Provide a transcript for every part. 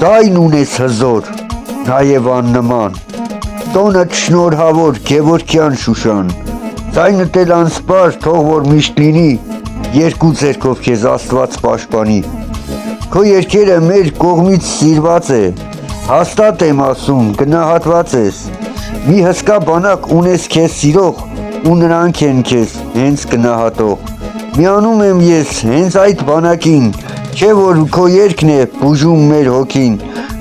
Ձայն ունես հզոր, նաև աննման, տոնդ շնորհավոր Գևորգյան Շուշան, ձայնդ էլ անսպար թող որ միշտ լինի, երկու ձեռքով քեզ Աստված պաշտպանի։ Քո երգերը մեր կողմից սիրված է, հաստատ եմ ասում, գնահատված ես, մի հսկա բանակ ունես քեզ սիրող ու նրանք են քեզ հենց գնահատող։ Միանում եմ ես հենց այդ բանակին, չէ որ քո երգն է բուժում մեր հոգին։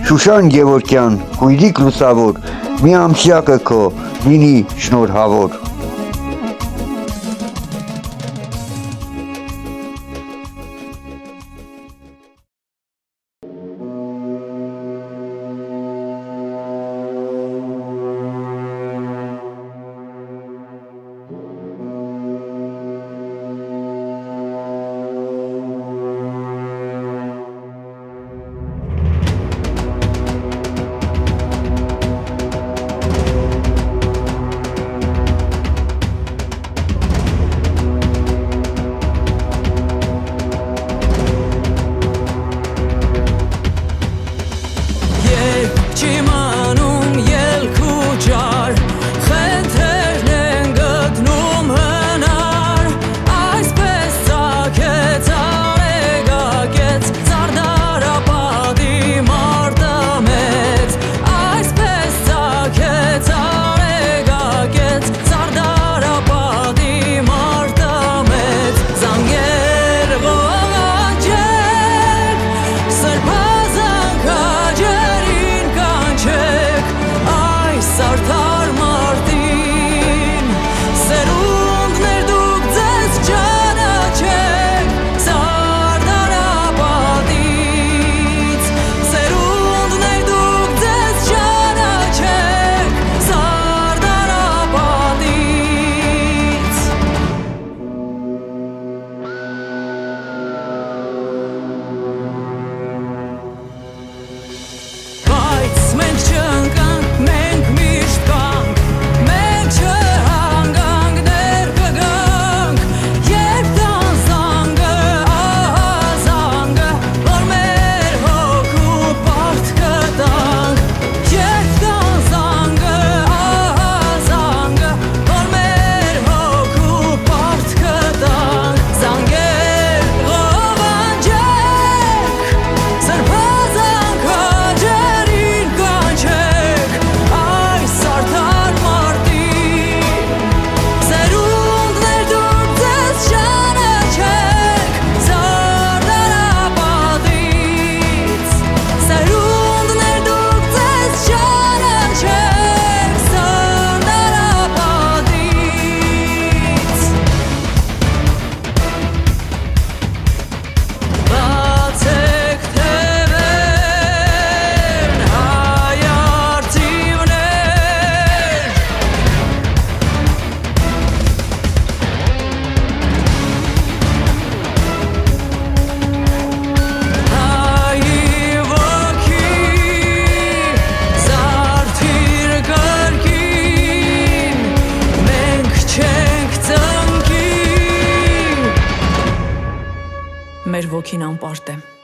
Շուշան Գևորգյան, քույրիկ լուսավոր, մի ամսյակը քո լինի շնորհավոր։ Մեր ոգին անպարտ է։